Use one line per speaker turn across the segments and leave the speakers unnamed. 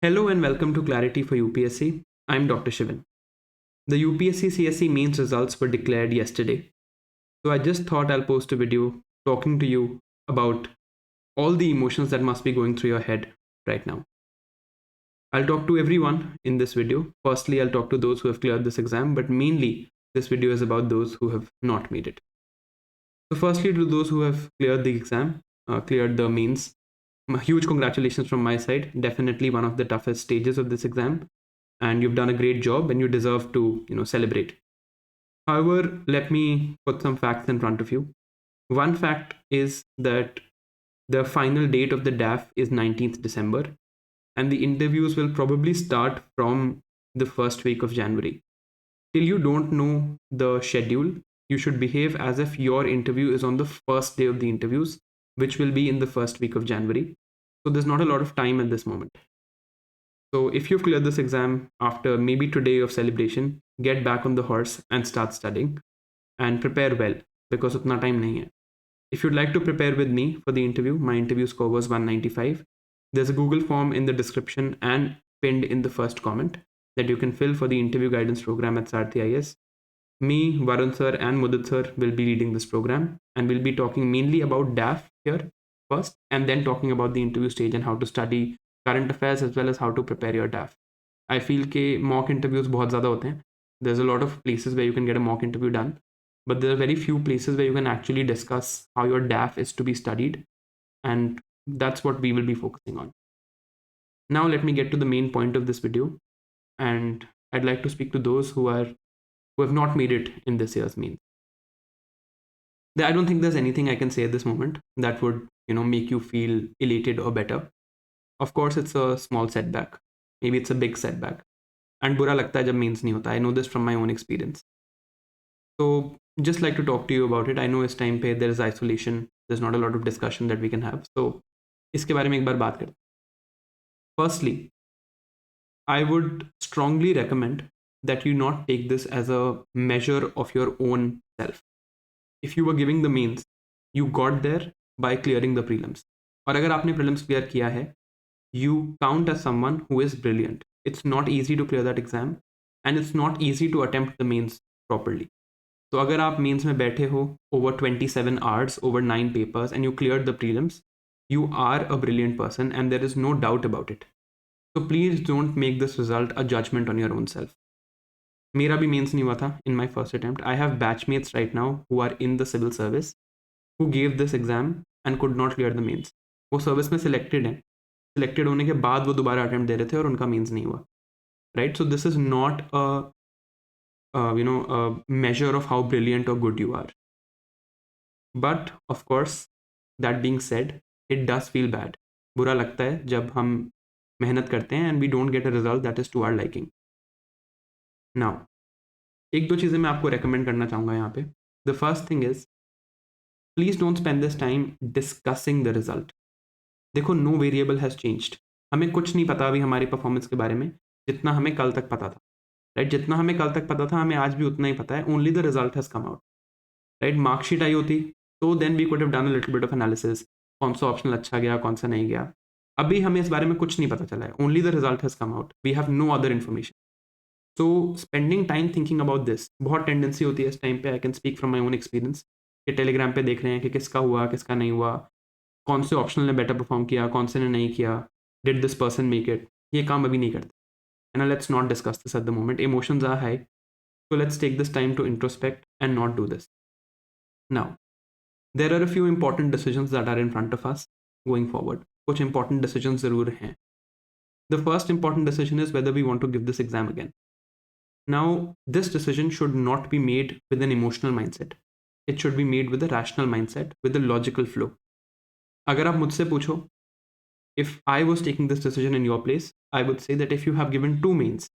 Hello and welcome to Clarity for UPSC. I'm Dr. Shivan. The UPSC CSE mains results were declared yesterday. So I just thought I'll post a video talking to you about all the emotions that must be going through your head right now. I'll talk to everyone in this video. Firstly, I'll talk to those who have cleared this exam, but mainly this video is about those who have not made it. So firstly, to those who have cleared the exam, cleared the mains, huge congratulations from my side. Definitely one of the toughest stages of this exam, and you've done a great job and you deserve to celebrate. However, let me put some facts in front of you. One fact is that the final date of the DAF is 19th December, and the interviews will probably start from the first week of January. Till you don't know the schedule, you should behave as if your interview is on the first day of the interviews, which will be in the first week of January. So there's not a lot of time at this moment. So if you've cleared this exam after maybe today of celebration, get back on the horse and start studying and prepare well because utna time nahi hai. If you'd like to prepare with me for the interview, my interview score was 195. There's a Google form in the description and pinned in the first comment that you can fill for the interview guidance program at Sarthi IS. Me, Varun sir, and Mudit sir will be leading this program, and we'll be talking mainly about DAF here first, and then talking about the interview stage and how to study current affairs as well as how to prepare your DAF. I feel कि mock interviews बहुत ज़्यादा होते हैं. There's a lot of places where you can get a mock interview done, but there are very few places where you can actually discuss how your DAF is to be studied, and that's what we will be focusing on. Now let me get to the main point of this video, and I'd like to speak to those who have not made it in this year's mains. I don't think there's anything I can say at this moment that would make you feel elated or better. Of course, it's a small setback. Maybe it's a big setback. And बुरा लगता है जब means नहीं होता. I know this from my own experience. So just like to talk to you about it. I know इस time पे there is isolation. There's not a lot of discussion that we can have. So इसके बारे में एक बार बात करते हैं. Firstly, I would strongly recommend that you not take this as a measure of your own self. If you were giving the mains, you got there by clearing the prelims. और अगर आपने prelims clear किया है, you count as someone who is brilliant. It's not easy to clear that exam, and it's not easy to attempt the mains properly. तो अगर आप mains में बैठे हो over 27 hours, over 9 papers, and you cleared the prelims, you are a brilliant person, and there is no doubt about it. So please don't make this result a judgment on your own self. मेरा भी mains नहीं हुआ था in my first attempt. I have batchmates right now who are in the civil service who gave this exam and could not clear the mains. वो service में selected हैं, selected होने के बाद वो दोबारा अटेम्प्ट दे रहे थे और उनका मेंस नहीं हुआ. Right, so this is not a measure of how brilliant or good you are. But of course, that being said, it does feel bad. बुरा लगता है जब हम मेहनत करते हैं and we don't get a result that is to our liking. Now, एक दो चीज़ें मैं आपको recommend करना चाहूँगा यहाँ पे. The first thing is, please don't spend this time discussing the result. देखो, नो वेरिएबल हैज़ चेंज्ड. हमें कुछ नहीं पता अभी हमारी परफॉर्मेंस के बारे में जितना हमें कल तक पता था. राइट, जितना हमें कल तक पता था हमें आज भी उतना ही पता है. Only the result has come out. Right, marksheet आई होती तो then we could have done a little bit of analysis. कौन सा ऑप्शनल अच्छा गया, कौन सा नहीं गया. अभी हमें इस बारे में कुछ नहीं पता चला है. Only the result has come out. We have no other information. So spending time thinking about this, बहुत टेंडेंसी होती है इस टाइम पे. I can speak from my own experience कि टेलीग्राम पे देख रहे हैं कि किसका हुआ, किसका नहीं हुआ, कौन से ऑप्शनल ने बेटर परफॉर्म किया, कौन से ने नहीं किया, did this person make it. ये काम अभी नहीं करते. And let's not discuss this at the moment. Emotions are high, so let's take this time to introspect and not do this. Now there are a few important decisions that are in front of us going forward. कुछ important decision ज़रूर हैं. The first important decision is whether we want to give this exam again. Now this decision should not be made with an emotional mindset. It should be made with a rational mindset, with a logical flow. अगर आप मुझसे पूछो, if I was taking this decision in your place, I would say that if you have given 2 mains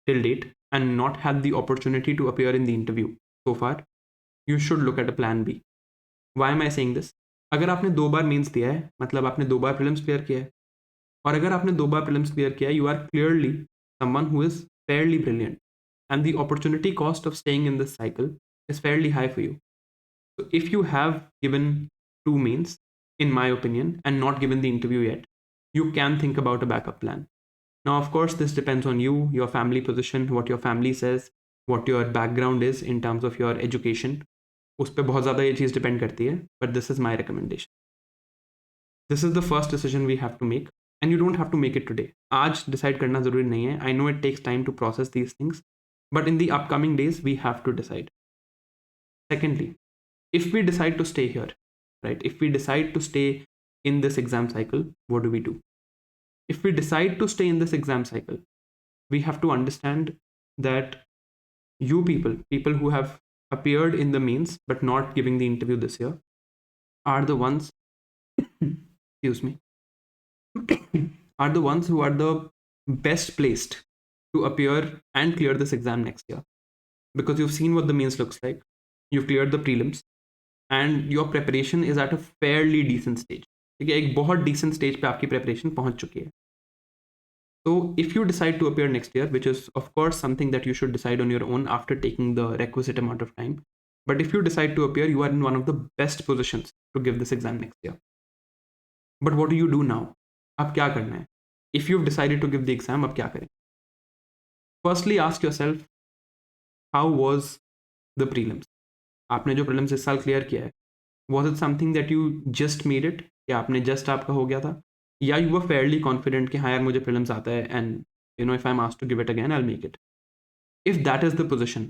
till date and not had the opportunity to appear in the interview so far, you should look at a plan B. Why am I saying this? अगर आपने 2 बार mains दिया है, मतलब आपने 2 बार prelims clear किया है, और अगर आपने 2 बार प्रीलिम्स क्लियर किया है, you are clearly someone who is fairly brilliant, and the opportunity cost of staying in this cycle is fairly high for you. So if you have given 2 mains, in my opinion, and not given the interview yet, you can think about a backup plan. Now, of course, this depends on you, your family position, what your family says, what your background is in terms of your education. उस पर बहुत ज़्यादा ये चीज़ depend करती है, but this is my recommendation. This is the first decision we have to make, and you don't have to make it today. आज decide करना ज़रूरी नहीं है. I know it takes time to process these things, but in the upcoming days, we have to decide. Secondly, if we decide to stay here, right? If we decide to stay in this exam cycle, what do we do? If we decide to stay in this exam cycle, we have to understand that you people who have appeared in the mains but not giving the interview this year, are the ones, excuse me, are the ones who are the best placed to appear and clear this exam next year. Because you've seen what the mains looks like, you've cleared the prelims, and your preparation is at a fairly decent stage. ठीक है, एक बहुत decent stage पे आपकी preparation पहुंच चुकी है. So if you decide to appear next year, which is of course something that you should decide on your own after taking the requisite amount of time, but if you decide to appear, you are in one of the best positions to give this exam next year. But what do you do now? अब क्या करना है? If you've decided to give the exam, अब क्या करें? Firstly, ask yourself, how was the prelims? आपने जो prelims इस साल clear किया है, was it something that you just made it? या आपने just आपका हो गया था? या you were fairly confident कि हाँ यार मुझे prelims आता है and you know if I'm asked to give it again I'll make it. If that is the position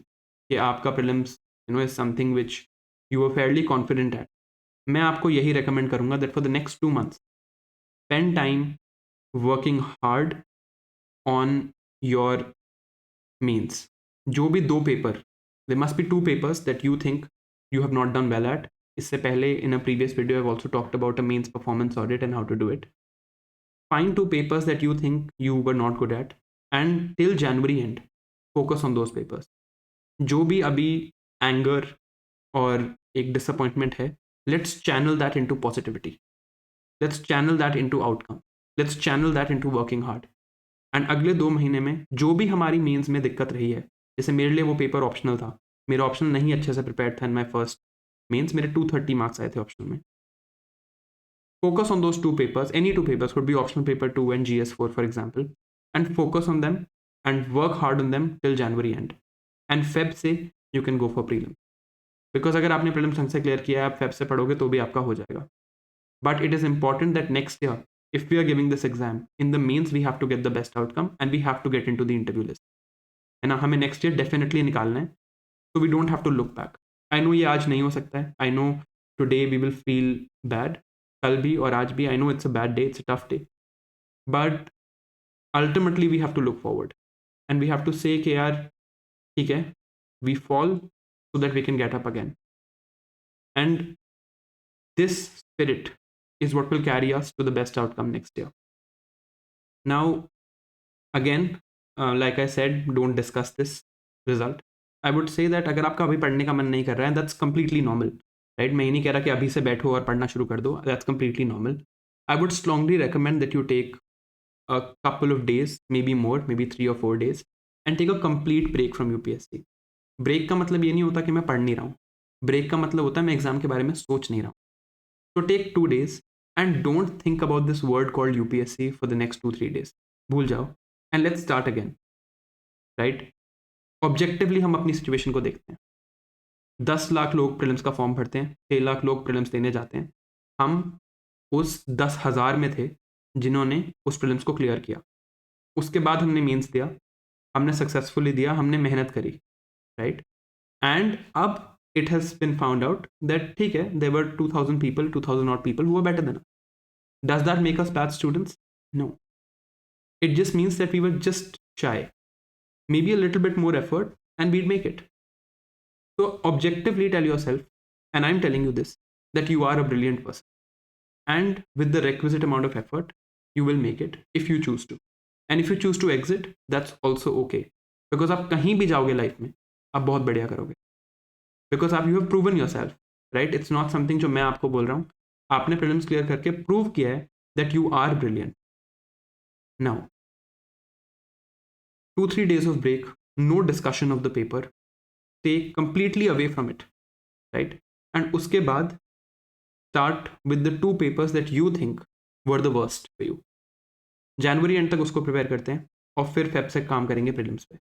कि आपका prelims you know is something which you were fairly confident at, मैं आपको यही recommend करूँगा that for the next 2 months spend time working hard on your mains. जो भी 2 paper, there must be 2 papers that you think you have not done well at. इससे पहले in a previous video I've also talked about a mains performance audit and how to do it. Find 2 papers that you think you were not good at and till January end focus on those papers. जो भी अभी anger और एक disappointment है, let's channel that into positivity. Let's channel that into outcome. Let's channel that into working hard. And अगले 2 महीने में जो भी हमारी मेंस में दिक्कत रही है, जैसे मेरे लिए वो पेपर ऑप्शनल था, मेरा ऑप्शनल नहीं अच्छे से प्रिपेयर्ड था इन माई फर्स्ट मेंस, मेरे 230 मार्क्स आए थे ऑप्शनल में. Focus on those 2 papers. Any 2 papers could be optional paper 2 and GS4 for example, and focus on them and work hard on them till January end. And Feb से you can go for prelim. Because अगर आपने prelims ढंग से clear किया है, आप Feb से पढ़ोगे तो भी आपका हो जाएगा. But it is important that next year, if we are giving this exam, in the mains we have to get the best outcome and we have to get into the interview list. है ना, हमें next year definitely निकालना है. So we don't have to look back. I know ये आज नहीं हो सकता है. I know today we will feel bad. कल भी और आज भी, I know it's a bad day, it's a tough day, but ultimately we have to look forward and we have to say कि यार ठीक है, we fall so that we can get up again, and this spirit is what will carry us to the best outcome next year. Now again, like I said, don't discuss this result. I would say that अगर आपका अभी पढ़ने का मन नहीं कर रहा है, that's completely normal. राइट, मैं ये नहीं कह रहा कि अभी से बैठो और पढ़ना शुरू कर दो, that's completely normal. I would strongly recommend that you take a couple of days, maybe more, maybe 3 or 4 days, and take a complete break from UPSC. Break का मतलब ये नहीं होता कि मैं पढ़ नहीं रहा हूँ, ब्रेक का मतलब होता है मैं एग्जाम के बारे में सोच नहीं रहा हूँ. तो take 2 days and don't think about this word called UPSC for the next 2-3 days. भूल जाओ and let's start again. Right, objectively हम अपनी सिचुएशन को देखते हैं. 10 लाख लोग प्रीलिम्स का फॉर्म भरते हैं, 6 लाख लोग प्रीलिम्स देने जाते हैं. हम उस 10,000 में थे जिन्होंने उस प्रीलिम्स को क्लियर किया. उसके बाद हमने मेंस दिया, हमने सक्सेसफुली दिया, हमने मेहनत करी. राइट, एंड अब it has been found out that ठीक है, there were 2000 people, 2000 odd people who were better than us. Does that make us bad students? No. It just means that we were just shy. Maybe a little bit more effort and we'd make it. So objectively tell yourself, and I'm telling you this, that you are a brilliant person. And with the requisite amount of effort, you will make it if you choose to. And if you choose to exit, that's also okay. Because आप कहीं भी जाओगे life में, आप बहुत बढ़िया करोगे. Because आप you have proven yourself, right? It's not something जो मैं आपको बोल रहा हूँ. आपने prelims clear करके prove किया है that you are brilliant. Now, 2-3 days of break, no discussion of the paper, stay completely away from it, right? And उसके बाद start with the 2 papers that you think were the worst for you. January and तक उसको prepare करते हैं और फिर Feb से काम करेंगे प्रीलिम्स पे.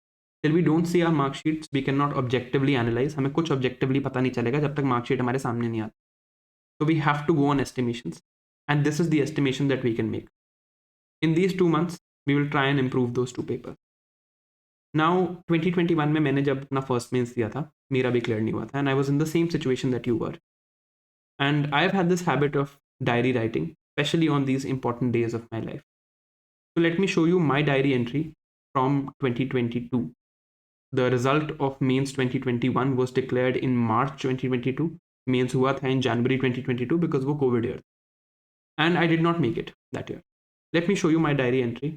Till we don't see our marksheets we can not objectively analyse. हमें कुछ ऑब्जेक्टिवली पता नहीं चलेगा जब तक मार्कशीट हमारे सामने नहीं आती. So we have to go on estimations, and this is the estimation that we can make. In these 2 months, we will try and improve those two papers. Now 2021 में मैंने जब अपना फर्स्ट मेंस दिया था, मेरा भी क्लियर नहीं हुआ था, and I was in the same situation that you were. And I've had this habit of diary writing, especially on these important days of my life. So let me show you my diary entry from 2022. The result of mains 2021 was declared in March 2022. Mains हुआ था इन जनवरी 2022 because वो Covid year, and I did not make it that year. Let me show you my diary entry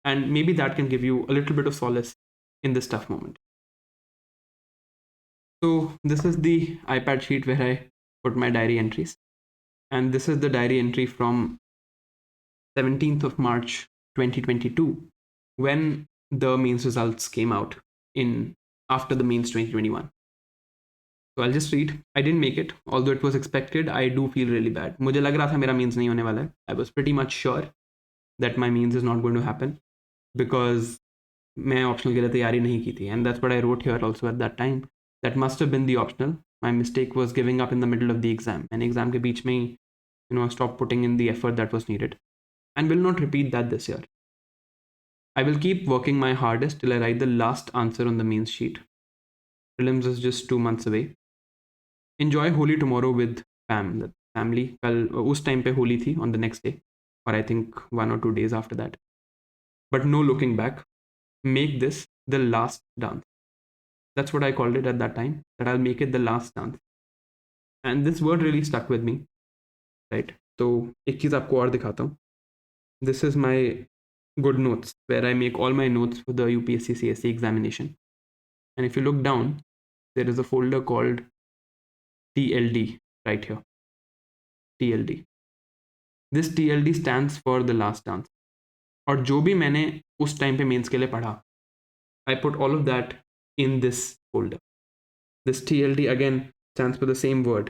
and may be that can give you a little bit of solace in this tough moment. So this is the iPad sheet where I put my diary entries, and this is the diary entry from 17th of March 2022 when the mains results came out in after the mains 2021. So I'll just read. I didn't make it, although it was expected. I do feel really bad. मुझे लग रहा था मेरा means नहीं होने वाला है. I was pretty much sure that my means is not going to happen because मैं optional के लिए तैयारी नहीं की थी, and that's what I wrote here also at that time. That must have been the optional. My mistake was giving up in the middle of the exam. And exam के बीच में ही, stop putting in the effort that was needed, and will not repeat that this year. I will keep working my hardest till I write the last answer on the mains sheet. Prelims is just 2 months away. Enjoy Holi tomorrow with family. कल उस time पे होली थी on the next day, or I think 1 or 2 days after that. But no looking back. Make this the last dance. That's what I called it at that time, that I'll make it the last dance. And this word really stuck with me, right? तो एक चीज़ आपको और दिखाता हूँ. This is my good notes where I make all my notes for the UPSC CSE examination. And if you look down, there is a folder called TLD right here. TLD. This TLD stands for the last dance. और जो भी मैंने उस time पे mains के लिए पढ़ा, I put all of that in this folder. This TLD again stands for the same word,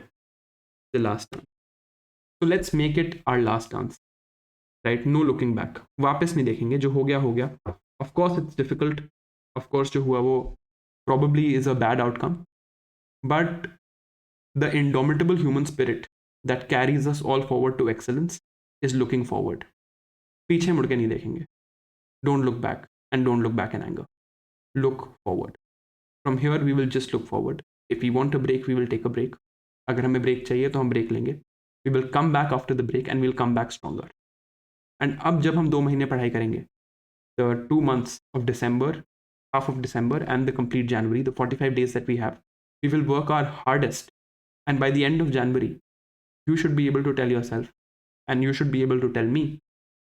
the last dance. So let's make it our last dance, right? No looking back. वापस नहीं देखेंगे, जो हो गया हो गया. Of course it's difficult. Of course जो हुआ वो probably is a bad outcome. But the indomitable human spirit that carries us all forward to excellence is looking forward. पीछे मुड़ के नहीं देखेंगे. Don't look back, and don't look back in anger. Look forward. From here we will just look forward. If we want a break, we will take a break. अगर हमें break चाहिए तो हम break लेंगे. We will come back after the break and we'll come back stronger. And अब जब हम 2 महीने पढ़ाई करेंगे, the 2 months of December, half of December and the complete January, the 45 days that we have, we will work our hardest. And by the end of January, you should be able to tell yourself, and you should be able to tell me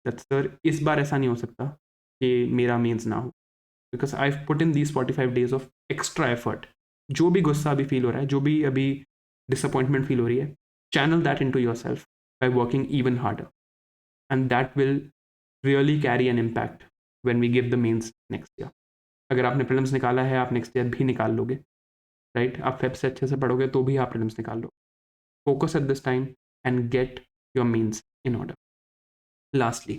that sir, इस बार ऐसा नहीं हो सकता कि मेरा mains ना हो, because I've put in these 45 days of extra effort. जो भी गुस्सा अभी फील हो रहा है, जो भी अभी डिसअपॉइंटमेंट फील हो रही है, channel that into yourself by working even harder, and that will really carry an impact when we give the mains next year. अगर आपने प्रीलिम्स निकाला है, आप नेक्स्ट ईयर भी निकाल लोगे, राइट? आप फेब से अच्छे से पढ़ोगे तो भी आप प्रीलिम्स निकाल लो. Focus at this time and get your means in order. Lastly,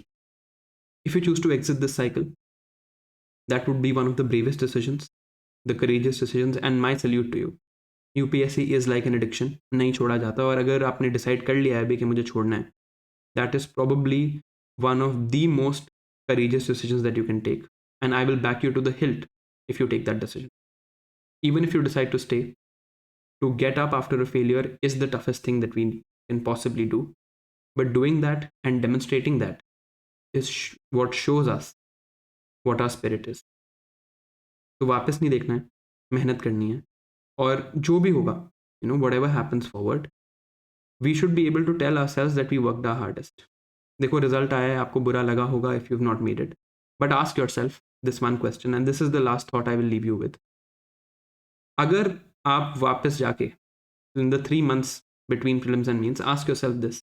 if you choose to exit this cycle, that would be one of the bravest decisions, the courageous decisions, and my salute to you. UPSC is like an addiction. नहीं छोड़ा जाता. और अगर आपने decide कर लिया है अभी कि मुझे छोड़ना है, that is probably one of the most courageous decisions that you can take. And I will back you to the hilt if you take that decision. Even if you decide to stay, to get up after a failure is the toughest thing that we can possibly do. But doing that and demonstrating that is what shows us what our spirit is. तो वापस नहीं देखना है, मेहनत करनी है, और जो भी होगा, whatever happens forward, we should be able to tell ourselves that we worked our hardest. देखो रिजल्ट आया है, आपको बुरा लगा होगा if you've not made it, but ask yourself this one question, and this is the last thought I will leave you with. अगर आप वापस जाके in the 3 months between prelims and mains, ask yourself this.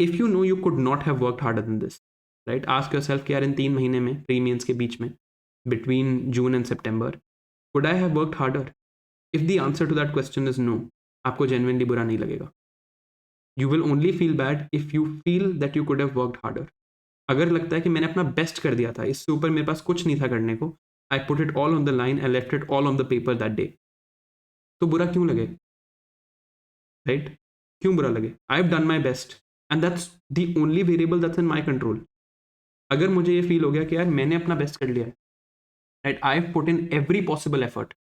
If you know you could not have worked harder than this, right? Ask yourself कि यार इन 3 महीने में pre mains के बीच में, between June and September, could I have worked harder? If the answer to that question is no, आपको genuinely बुरा नहीं लगेगा. You will only feel bad if you feel that you could have worked harder. अगर लगता है कि मैंने अपना बेस्ट कर दिया था, इससे ऊपर मेरे पास कुछ नहीं था करने को, I put it all on the line and left it all on the paper that day, तो बुरा क्यों लगे, राइट? क्यों बुरा लगे? I have done my best and that's the only variable that's in my control. अगर मुझे ये फील हो गया कि यार मैंने अपना बेस्ट कर लिया है, right, I have put in every possible effort,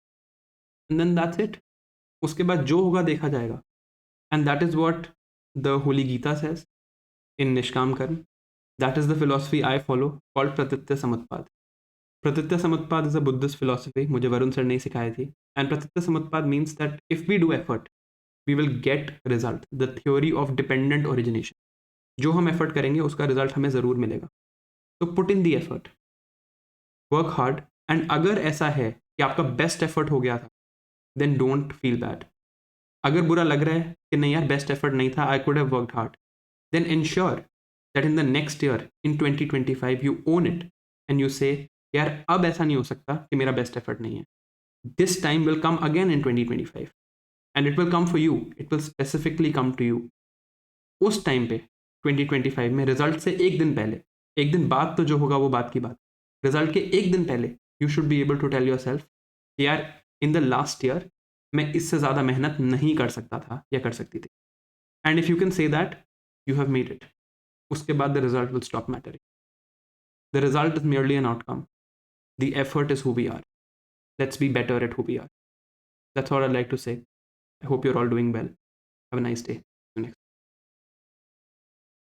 and then that's it. उसके बाद जो होगा देखा जाएगा. And that is what the holy Gita says in nishkam karma. That is the philosophy I follow, called pratitya samutpada. Pratitya samutpada is a Buddhist philosophy, मुझे Varun sir ने सिखाई थी. And pratitya samutpada means that if we do effort we will get result. The theory of dependent origination. जो हम effort करेंगे उसका result हमें ज़रूर मिलेगा. तो put in the effort, work hard. And अगर ऐसा है कि आपका बेस्ट एफर्ट हो गया था, देन डोंट फील बैड. अगर बुरा लग रहा है कि नहीं यार बेस्ट एफर्ट नहीं था, I could have worked hard, then ensure that in the next year in 2025 you own it and you say यार अब ऐसा नहीं हो सकता कि मेरा बेस्ट एफर्ट नहीं है. This time will come again in 2025 and it will come for you, it will specifically come to you. उस टाइम पे 2025 में रिजल्ट से एक दिन पहले, एक दिन बाद तो जो होगा वो बात की बात, रिजल्ट के एक दिन पहले you should be able to tell yourself यार इन द लास्ट ईयर मैं इससे ज़्यादा मेहनत नहीं कर सकता था या कर सकती थी. And if you can say that you have made it. उसके बाद the result will stop mattering. The result is merely an outcome. The effort is who we are. Let's be better at who we are. That's all I'd like to say. I hope you're all doing well. Have a nice day.